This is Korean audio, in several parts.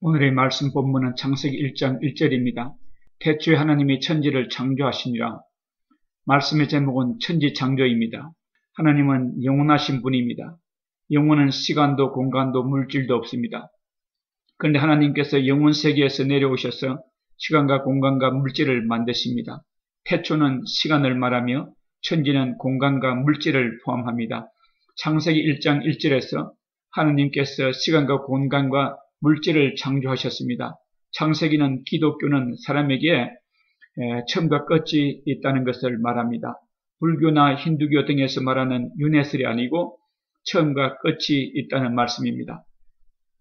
오늘의 말씀 본문은 창세기 1장 1절입니다. 태초에 하나님이 천지를 창조하시니라. 말씀의 제목은 천지창조입니다. 하나님은 영원하신 분입니다. 영원은 시간도 공간도 물질도 없습니다. 그런데 하나님께서 영원세계에서 내려오셔서 시간과 공간과 물질을 만드십니다. 태초는 시간을 말하며 천지는 공간과 물질을 포함합니다. 창세기 1장 1절에서 하나님께서 시간과 공간과 물질을 창조하셨습니다. 창세기는 기독교는 사람에게 처음과 끝이 있다는 것을 말합니다. 불교나 힌두교 등에서 말하는 유네슬이 아니고 처음과 끝이 있다는 말씀입니다.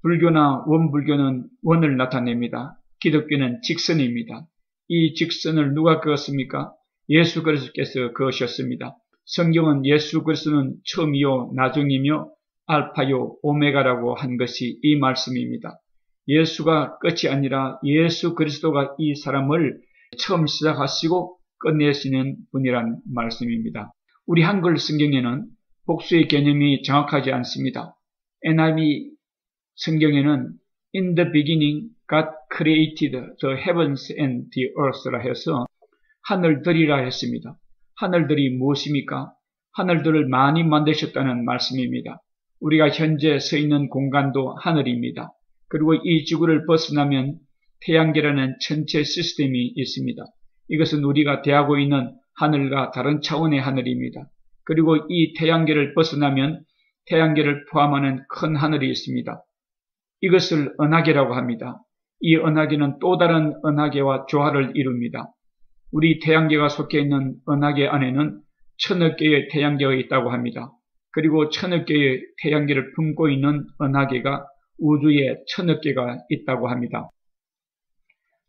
불교나 원불교는 원을 나타냅니다. 기독교는 직선입니다. 이 직선을 누가 그었습니까? 예수 그리스도께서 그으셨습니다. 성경은 예수 그리스도는 처음이요 나중이며 알파요 오메가라고 한 것이 이 말씀입니다. 예수가 끝이 아니라 예수 그리스도가 이 사람을 처음 시작하시고 끝내시는 분이란 말씀입니다. 우리 한글 성경에는 복수의 개념이 정확하지 않습니다. NIV 성경에는 In the beginning God created the heavens and the earth라 해서 하늘들이라 했습니다. 하늘들이 무엇입니까? 하늘들을 많이 만드셨다는 말씀입니다. 우리가 현재 서 있는 공간도 하늘입니다. 그리고 이 지구를 벗어나면 태양계라는 전체 시스템이 있습니다. 이것은 우리가 대하고 있는 하늘과 다른 차원의 하늘입니다. 그리고 이 태양계를 벗어나면 태양계를 포함하는 큰 하늘이 있습니다. 이것을 은하계라고 합니다. 이 은하계는 또 다른 은하계와 조화를 이룹니다. 우리 태양계가 속해 있는 은하계 안에는 1000억 개의 태양계가 있다고 합니다. 그리고 1000억 개의 태양계를 품고 있는 은하계가 우주에 1000억 개가 있다고 합니다.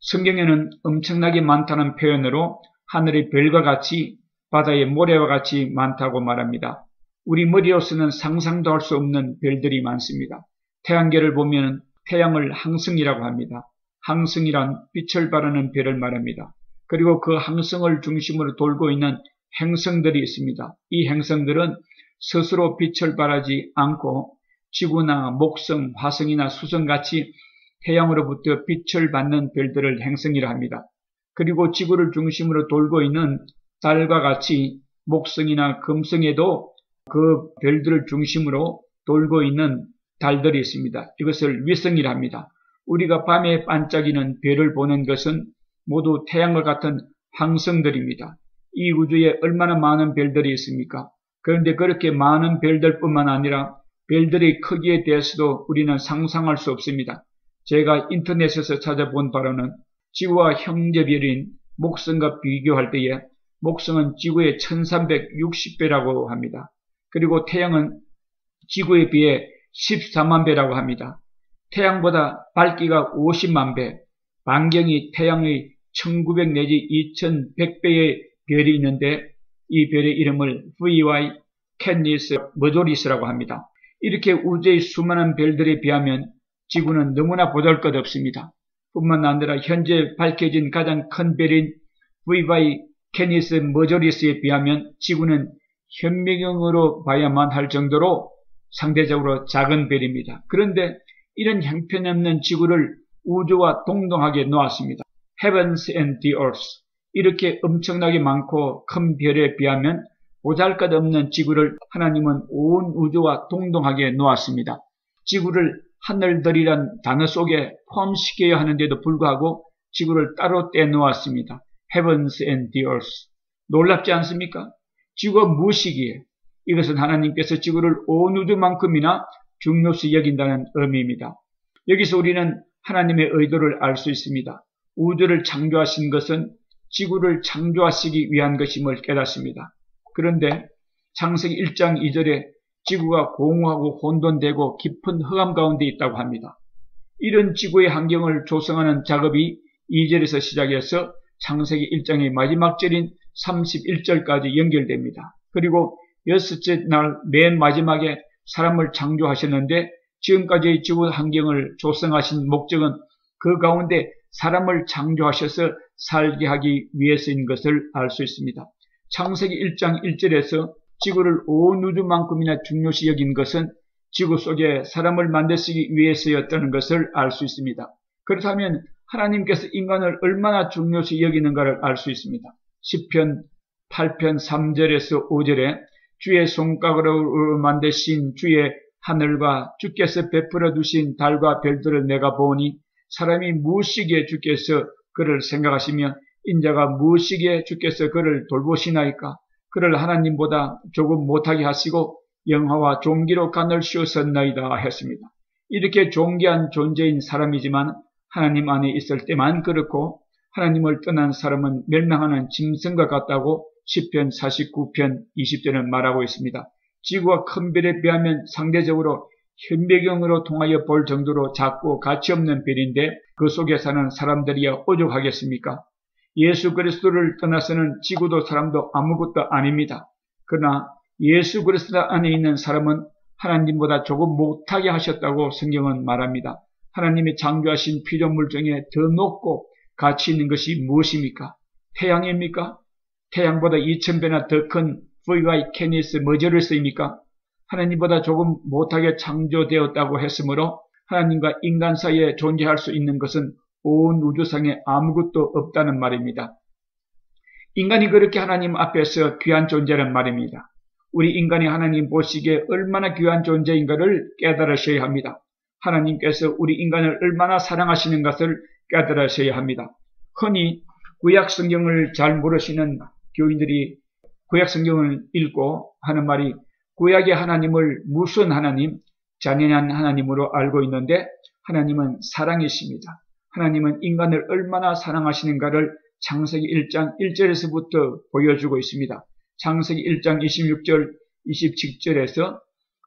성경에는 엄청나게 많다는 표현으로 하늘의 별과 같이 바다의 모래와 같이 많다고 말합니다. 우리 머리로서는 상상도 할 수 없는 별들이 많습니다. 태양계를 보면 태양을 항성이라고 합니다. 항성이란 빛을 발하는 별을 말합니다. 그리고 그 항성을 중심으로 돌고 있는 행성들이 있습니다. 이 행성들은 스스로 빛을 발하지 않고 지구나 목성, 화성이나 수성같이 태양으로부터 빛을 받는 별들을 행성이라 합니다. 그리고 지구를 중심으로 돌고 있는 달과 같이 목성이나 금성에도 그 별들을 중심으로 돌고 있는 달들이 있습니다. 이것을 위성이라 합니다. 우리가 밤에 반짝이는 별을 보는 것은 모두 태양과 같은 항성들입니다. 이 우주에 얼마나 많은 별들이 있습니까? 그런데 그렇게 많은 별들뿐만 아니라 별들의 크기에 대해서도 우리는 상상할 수 없습니다. 제가 인터넷에서 찾아본 바로는 지구와 형제별인 목성과 비교할 때에 목성은 지구의 1360배라고 합니다. 그리고 태양은 지구에 비해 14만 배라고 합니다. 태양보다 밝기가 50만 배, 반경이 태양의 1900 내지 2100배의 별이 있는데 이 별의 이름을 VY 캐니스 머조리스라고 합니다. 이렇게 우주의 수많은 별들에 비하면 지구는 너무나 보잘것없습니다. 뿐만 아니라 현재 밝혀진 가장 큰 별인 VY 캐니스 머조리스에 비하면 지구는 현미경으로 봐야만 할 정도로 상대적으로 작은 별입니다. 그런데 이런 형편없는 지구를 우주와 동등하게 놓았습니다. Heavens and the earth. 이렇게 엄청나게 많고 큰 별에 비하면 보잘것없는 지구를 하나님은 온 우주와 동등하게 놓았습니다. 지구를 하늘들이란 단어 속에 포함시켜야 하는데도 불구하고 지구를 따로 떼놓았습니다. Heavens and the earth. 놀랍지 않습니까? 지구가 무엇이기에? 이것은 하나님께서 지구를 온 우주만큼이나 중요시 여긴다는 의미입니다. 여기서 우리는 하나님의 의도를 알 수 있습니다. 우주를 창조하신 것은 지구를 창조하시기 위한 것임을 깨닫습니다. 그런데 창세기 1장 2절에 지구가 공허하고 혼돈되고 깊은 흑암 가운데 있다고 합니다. 이런 지구의 환경을 조성하는 작업이 2절에서 시작해서 창세기 1장의 마지막 절인 31절까지 연결됩니다. 그리고 여섯째 날 맨 마지막에 사람을 창조하셨는데 지금까지의 지구 환경을 조성하신 목적은 그 가운데 사람을 창조하셔서 살게 하기 위해서인 것을 알 수 있습니다. 창세기 1장 1절에서 지구를 온 우주만큼이나 중요시 여긴 것은 지구 속에 사람을 만드시기 위해서였다는 것을 알 수 있습니다. 그렇다면 하나님께서 인간을 얼마나 중요시 여기는가를 알 수 있습니다. 시편 8편 3절에서 5절에 주의 손가락으로 만드신 주의 하늘과 주께서 베풀어 두신 달과 별들을 내가 보니 사람이 무엇이기에 주께서 그를 생각하시며 인자가 무엇이기에 주께서 그를 돌보시나이까. 그를 하나님보다 조금 못하게 하시고 영화와 종기로 간을 씌우셨나이다 했습니다. 이렇게 존귀한 존재인 사람이지만 하나님 안에 있을 때만 그렇고 하나님을 떠난 사람은 멸망하는 짐승과 같다고 시편 49편 20절은 말하고 있습니다. 지구와 큰 별에 비하면 상대적으로 현배경으로 통하여 볼 정도로 작고 가치없는 별인데 그 속에 사는 사람들이야 오죽하겠습니까? 예수 그리스도를 떠나서는 지구도 사람도 아무것도 아닙니다. 그러나 예수 그리스도 안에 있는 사람은 하나님보다 조금 못하게 하셨다고 성경은 말합니다. 하나님이 창조하신 피조물 중에 더 높고 가치 있는 것이 무엇입니까? 태양입니까? 태양보다 2000배나 더 큰 VY 캐니스 머저리스입니까? 하나님보다 조금 못하게 창조되었다고 했으므로 하나님과 인간 사이에 존재할 수 있는 것은 온 우주상에 아무것도 없다는 말입니다. 인간이 그렇게 하나님 앞에서 귀한 존재란 말입니다. 우리 인간이 하나님 보시기에 얼마나 귀한 존재인가를 깨달으셔야 합니다. 하나님께서 우리 인간을 얼마나 사랑하시는 것을 깨달으셔야 합니다. 흔히 구약 성경을 잘 모르시는 교인들이 구약 성경을 읽고 하는 말이 구약의 하나님을 무슨 하나님, 잔인한 하나님으로 알고 있는데 하나님은 사랑이십니다. 하나님은 인간을 얼마나 사랑하시는가를 창세기 1장 1절에서부터 보여주고 있습니다. 창세기 1장 26절, 27절에서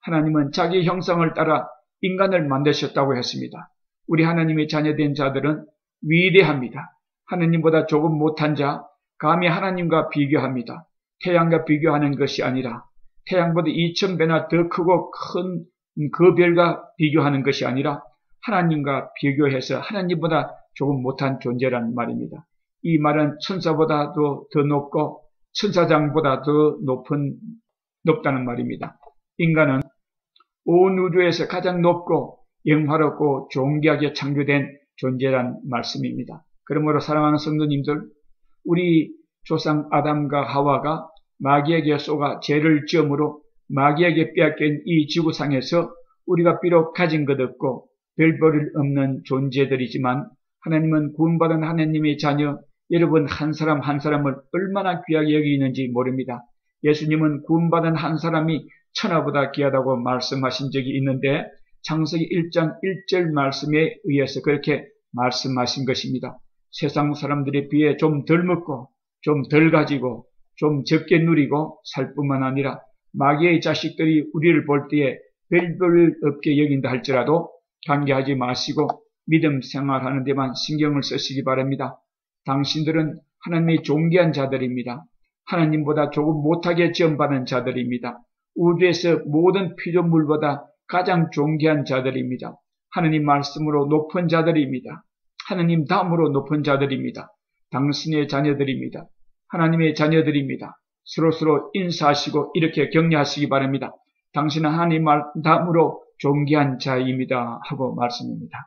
하나님은 자기 형상을 따라 인간을 만드셨다고 했습니다. 우리 하나님의 자녀된 자들은 위대합니다. 하나님보다 조금 못한 자, 감히 하나님과 비교합니다. 태양과 비교하는 것이 아니라 태양보다 2000배나 더 크고 큰 그 별과 비교하는 것이 아니라 하나님과 비교해서 하나님보다 조금 못한 존재란 말입니다. 이 말은 천사보다도 더 높고 천사장보다 더 높다는 말입니다. 인간은 온 우주에서 가장 높고 영화롭고 존귀하게 창조된 존재란 말씀입니다. 그러므로 사랑하는 성도님들, 우리 조상 아담과 하와가 마귀에게 속아 죄를 지음으로 마귀에게 빼앗긴 이 지구상에서 우리가 비록 가진 것 없고 별볼일 없는 존재들이지만 하나님은 구원받은 하나님의 자녀 여러분 한 사람 한 사람을 얼마나 귀하게 여기는지 모릅니다. 예수님은 구원받은 한 사람이 천하보다 귀하다고 말씀하신 적이 있는데 창세기 1장 1절 말씀에 의해서 그렇게 말씀하신 것입니다. 세상 사람들에 비해 좀 덜 먹고 좀 덜 가지고 좀 적게 누리고 살 뿐만 아니라 마귀의 자식들이 우리를 볼 때에 별볼 없게 여긴다 할지라도 관계하지 마시고 믿음 생활하는 데만 신경을 쓰시기 바랍니다. 당신들은 하나님의 존귀한 자들입니다. 하나님보다 조금 못하게 지음받은 자들입니다. 우주에서 모든 피조물보다 가장 존귀한 자들입니다. 하나님 말씀으로 높은 자들입니다. 하나님 다음으로 높은 자들입니다. 당신의 자녀들입니다. 하나님의 자녀들입니다. 서로서로 인사하시고 이렇게 격려하시기 바랍니다. 당신은 하나님 말 다음으로 존귀한 자입니다. 하고 말씀입니다.